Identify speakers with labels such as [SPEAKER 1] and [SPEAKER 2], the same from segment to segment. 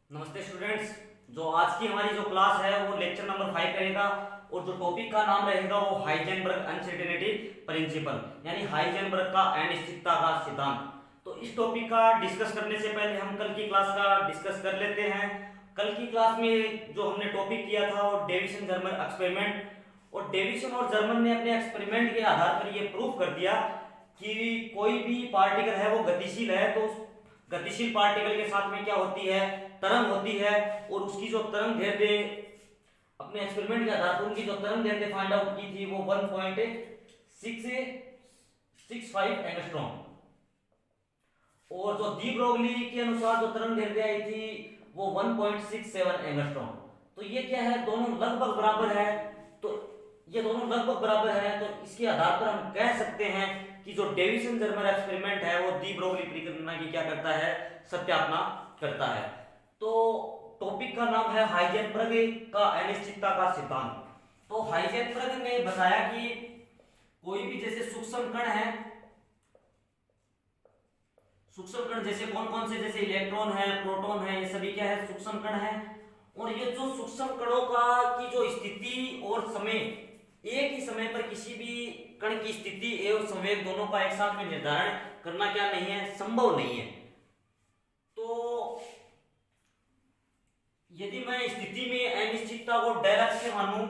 [SPEAKER 1] नमस्ते स्टूडेंट्स। जो आज की हमारी जो क्लास है वो लेक्चर नंबर 5 रहेगा और जो टॉपिक का नाम रहेगा वो हाइजेनबर्ग अनसर्टेनिटी प्रिंसिपल यानी हाइजेनबर्ग का अनिश्चितता का सिद्धांत। तो इस टॉपिक का डिस्कस करने से पहले हम कल की क्लास का डिस्कस कर लेते हैं। कल की क्लास में जो हमने टॉपिक किया था वो डेविसन जर्मन एक्सपेरिमेंट, और डेविसन और जर्मन ने अपने एक्सपेरिमेंट के आधार पर ये प्रूफ कर दिया कि कोई भी पार्टिकल है वो गतिशील है, तो गतिशील पार्टिकल के साथ में क्या होती है, तरंग होती है, और उसकी जो तरंग दैर्ध्य अपने एक्सपेरिमेंट के आधार पर उनकी जो तरंग दैर्ध्य फाइंड आउट की थी वो 1.665 एंगस्ट्रॉम, और जो दी ब्रोगली के अनुसार जो तरंग दैर्ध्य आई थी वो 1.67 एंगस्ट्रॉम। तो ये क्या है, दोनों लगभग बराबर है। तो ये दोनों लगभग बराबर है, तो इसके आधार पर हम कह सकते हैं कि जो डेविसन जर्मन एक्सपेरिमेंट है वो दी ब्रोगली परिकल्पना की क्या करता है, सत्यापना करता है। तो टॉपिक का नाम है हाइजेनबर्ग का अनिश्चितता का सिद्धांत। तो हाइजेनबर्ग ने बताया कि कोई भी जैसे सूक्ष्म कण है, सूक्ष्म कण जैसे कौन कौन से, जैसे इलेक्ट्रॉन है, प्रोटॉन है, ये सभी क्या है, सूक्ष्म कण है। और ये जो सूक्ष्म कणों का की जो स्थिति और समय, एक ही समय पर किसी भी कण की स्थिति एवं संवेग दोनों का एक साथ में निर्धारण करना क्या नहीं है, संभव नहीं है। तो यदि मैं स्थिति में अनिश्चितता को डेल एक्स से मानूं,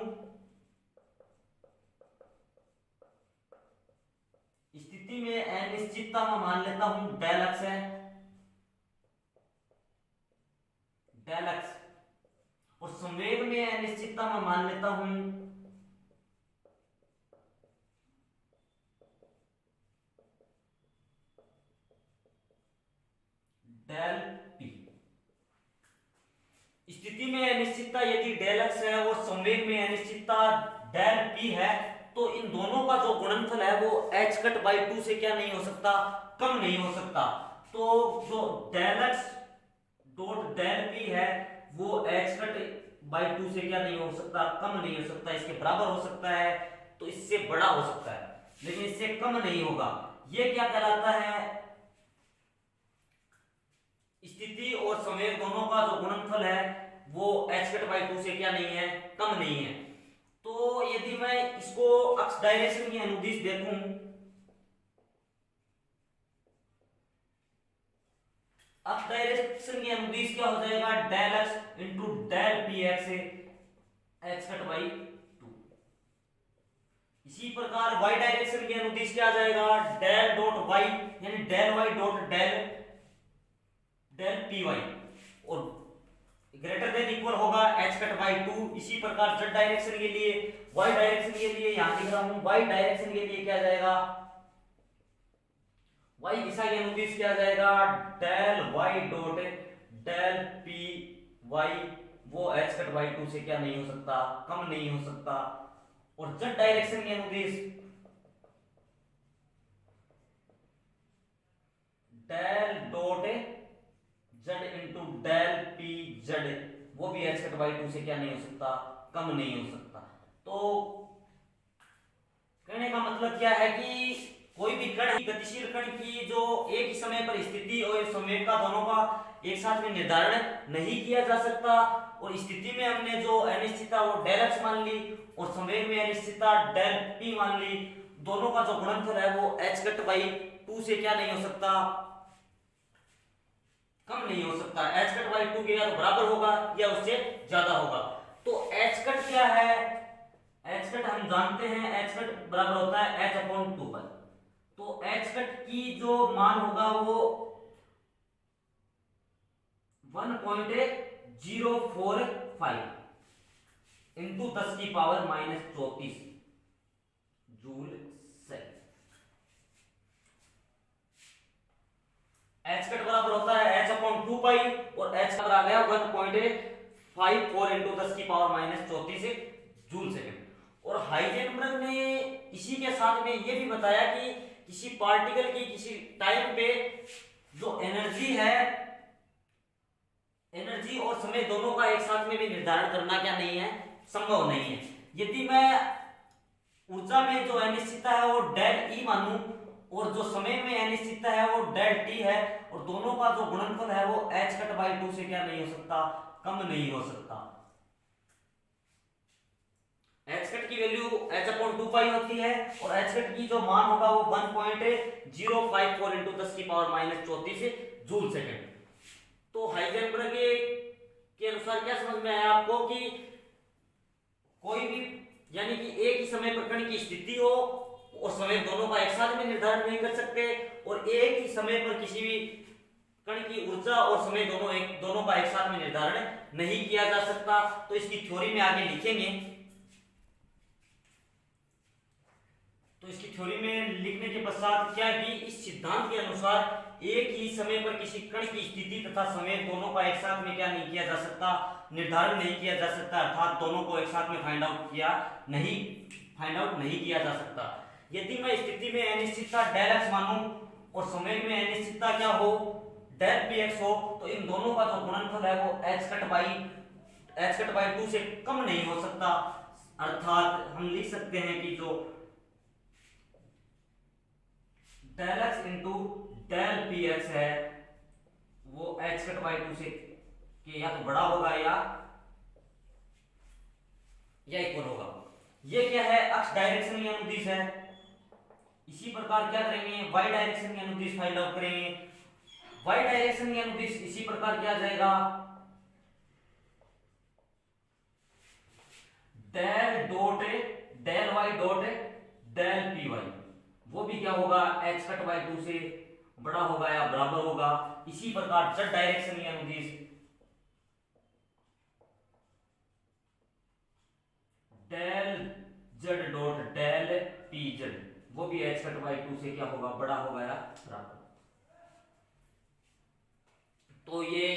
[SPEAKER 1] स्थिति में अनिश्चितता मैं मान लेता हूं डेल एक्स है, डेल एक्स, और संवेग में अनिश्चितता मैं मान लेता हूं डेल पी। स्थिति में अनिश्चितता यदि डेल एक्स है और संवेग में अनिश्चितता डेल पी है, तो इन दोनों का जो गुणनफल है वो h कट बाई 2 से क्या नहीं हो सकता, कम नहीं हो सकता। तो जो del x dot del p है वो h कट बाई 2 से क्या नहीं हो सकता, कम नहीं हो सकता। इसके बराबर हो सकता है, तो इससे बड़ा हो सकता है, लेकिन इससे कम नहीं होगा। ये क्या कहलाता है, स्थिति और संवेग दोनों का जो गुणनफल है वो h कट बाई 2 से क्या नहीं है, कम नहीं है। तो यदि मैं इसको अक्ष डायरेक्शन की अनुदिश देखूं, अक्ष डायरेक्शन की अनुदिश क्या हो जाएगा, del x into del p x h cut by 2। इसी प्रकार y डायरेक्शन की अनुदिश क्या आ जाएगा, डेल डॉट y यानी del y dot del del p y, और ग्रेटर देन इक्वल होगा h कट बाई 2। इसी प्रकार z डायरेक्शन के लिए, y डायरेक्शन के लिए यहां लिख रहा हूं, y डायरेक्शन के लिए क्या जाएगा, y दिशा के अनुदिश क्या जाएगा, del y dot del p y, वो h कट बाई 2 से क्या नहीं हो सकता, कम नहीं हो सकता। और z डायरेक्शन के अनुदिश del dot z into del p z, वो भी h कट बाई 2 से क्या नहीं हो सकता, कम नहीं हो सकता। तो कहने का मतलब क्या है कि कोई भी कण, गतिशील कण की जो एक ही समय पर स्थिति और संवेग का दोनों का एक साथ में निर्धारण नहीं किया जा सकता। और स्थिति में हमने जो अनिश्चितता वो डेल एक्स मान ली, और संवेग में अनिश्चितता डेल पी मान ली। दोनों का जो गुणनफल है वो h कट बाई 2 से क्या नहीं हो सकता, कम नहीं हो सकता। h कट बाई 2 के या तो बराबर होगा या उससे ज्यादा होगा। तो h कट क्या है, h कट हम जानते हैं, h कट बराबर होता है h अपॉन 2 पर। तो h कट की जो मान होगा वो 1.045 इंटू 10 की power minus 34 joule second. h cut बराबर होता है h अपॉन 2 पाई, और h बराबर आ गया 1.54 इंटू 10 की पावर माइनस 34 जूल सेकंड। और हाइजेनबर्ग ने इसी के साथ में ये भी बताया कि किसी पार्टिकल की किसी टाइम पे जो एनर्जी है, एनर्जी और समय दोनों का एक साथ में भी निर्धारण करना क्या नहीं है, संभव नहीं है। यदि मैं ऊर्जा में जो अनिश्चितता है वो डेल ई मानूं, और जो समय में अनिश्चितता है वो डेल टी है, और दोनों का जो गुणनफल है वो h कट बाई 2 से क्या नहीं हो सकता, कम नहीं हो सकता। h कट की वैल्यू h अपॉन 2 पाई होती है, और h कट की जो मान होगा वो 1.054 इंटू 10 की पावर माइनस 34 जूल सेकेंड। तो हाइजेनबर्ग के अनुसार क्या समझ में आया आपको कि कोई भी यानी कि एक ही समय पर कण की स्थिति हो और समय दोनों का एक साथ में निर्धारण नहीं कर सकते, और एक ही समय पर किसी भी कण की ऊर्जा और समय दोनों का एक साथ में निर्धारण नहीं किया जा सकता। तो इसकी थ्योरी में आगे लिखेंगे। तो इसकी थ्योरी में लिखने के पश्चात क्या कि इस सिद्धांत के अनुसार एक ही समय पर किसी कण की स्थिति तथा समय दोनों का एक साथ में क्या नहीं किया जा सकता, निर्धारण नहीं किया जा सकता, अर्थात दोनों को एक साथ में फाइंड आउट नहीं किया जा सकता। यदि मैं स्थिति में अनिश्चितता डेल एक्स मानूं और समय में अनिश्चितता क्या हो, डेल पी एक्स हो, तो इन दोनों का जो गुणनफल है वो h कट बाई 2 से कम नहीं हो सकता। अर्थात हम लिख सकते हैं कि जो del x into del p x है वो h कट बाई 2 से के या तो बड़ा होगा या इक्वल होगा। ये क्या है, अक्ष डायरेक्शन की अनुदिश है। इसी प्रकार क्या करेंगे, y डायरेक्शन की अनुदिश फाइंड आउट करेंगे। y डायरेक्शन की अनुदिश इसी प्रकार क्या जाएगा, del y dot del p y, वो भी क्या होगा h कट बाई 2 से बड़ा होगा या बराबर होगा। इसी प्रकार z डायरेक्शन की अनुदिश del z dot del p z, वो भी h कट बाई 2 से क्या होगा, बड़ा होगा या बराबर। तो ये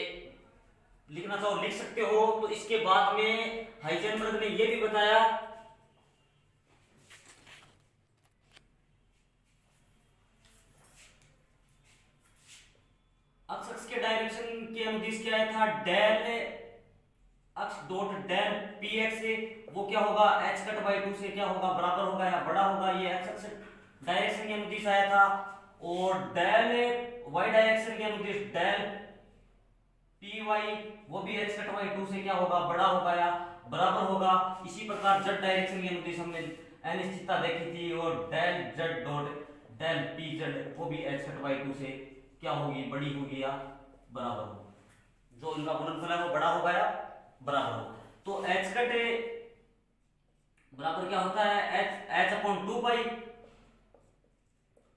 [SPEAKER 1] लिखना चाहो लिख सकते हो। तो इसके बाद में हाइजेनबर्ग ने ये भी बताया अक्ष के डायरेक्शन के अनुदिश क्या था, डेल अक्ष डॉट डेल पी एक्स, वो क्या होगा h कट बाई 2 से क्या होगा, बराबर होगा या बड़ा होगा। ये x डायरेक्शन के अनुदिश आया था। और डेल y डायरेक्शन के अनुदिश डेल पी वाई, वो भी h कट बाई 2 से क्या होगा, बड़ा होगा या बराबर होगा। इसी प्रकार z डायरेक्शन के अनुदिश हमने अनिश्चितता देखी थी, और del z dot del p z, वो भी h कट बाई 2 से क्या होगी, बड़ी होगी या बराबर होगी। जो इनका गुणनफल है वो बड़ा होगा या बराबर होगा। तो h कट बराबर क्या होता है, h अपॉन 2 पाई,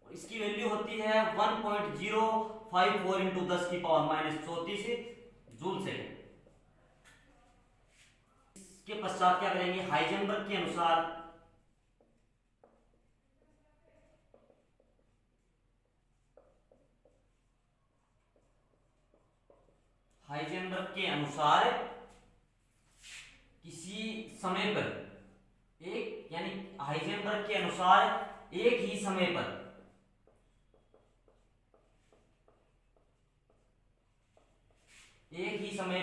[SPEAKER 1] इसकी वैल्यू होती है 1.054 इंटू 10 की पावर माइनस 34 जूल सेकेंड। इसके पश्चात क्या करेंगे, हाइजेनबर्ग के अनुसार किसी समय पर एक यानी हाइजेनबर्ग के अनुसार एक ही समय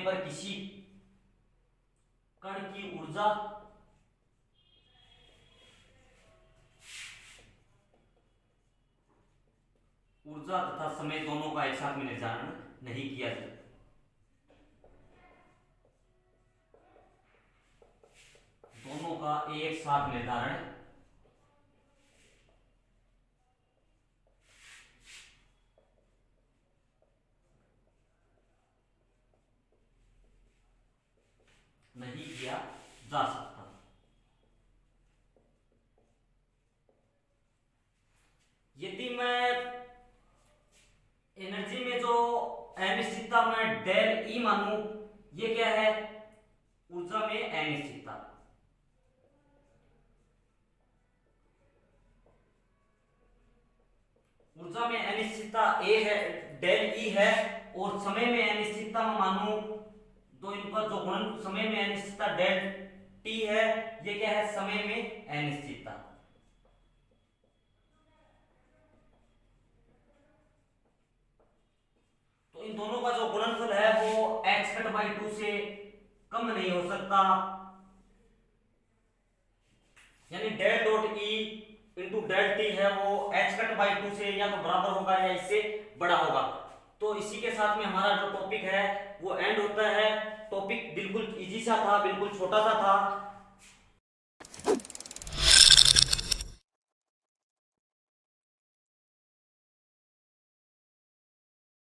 [SPEAKER 1] पर किसी कण की ऊर्जा तथा समय दोनों का एक साथ में निर्धारण नहीं किया जाता। दोनों का एक साथ निर्धारण नहीं किया जा सकता। यदि मैं एनर्जी में जो अनिश्चितता में डेल ई मानूं, ये क्या है, ऊर्जा में अनिश्चितता। ऊर्जा में अनिश्चितता ए है, डेल ई है, और समय में अनिश्चितता में मानूं तो इनका जो गुणन समय में अनिश्चितता डेल टी है, ये क्या है, समय में अनिश्चितता। तो इन दोनों का जो गुणनफल है वो h कट बाई 2 से कम नहीं हो सकता, यानी del dot e into del t है वो h कट बाई 2 से या तो बराबर होगा या इससे बड़ा होगा। तो इसी के साथ में हमारा जो टॉपिक है वो एंड होता है। टॉपिक बिल्कुल इजी सा था, बिल्कुल छोटा सा था,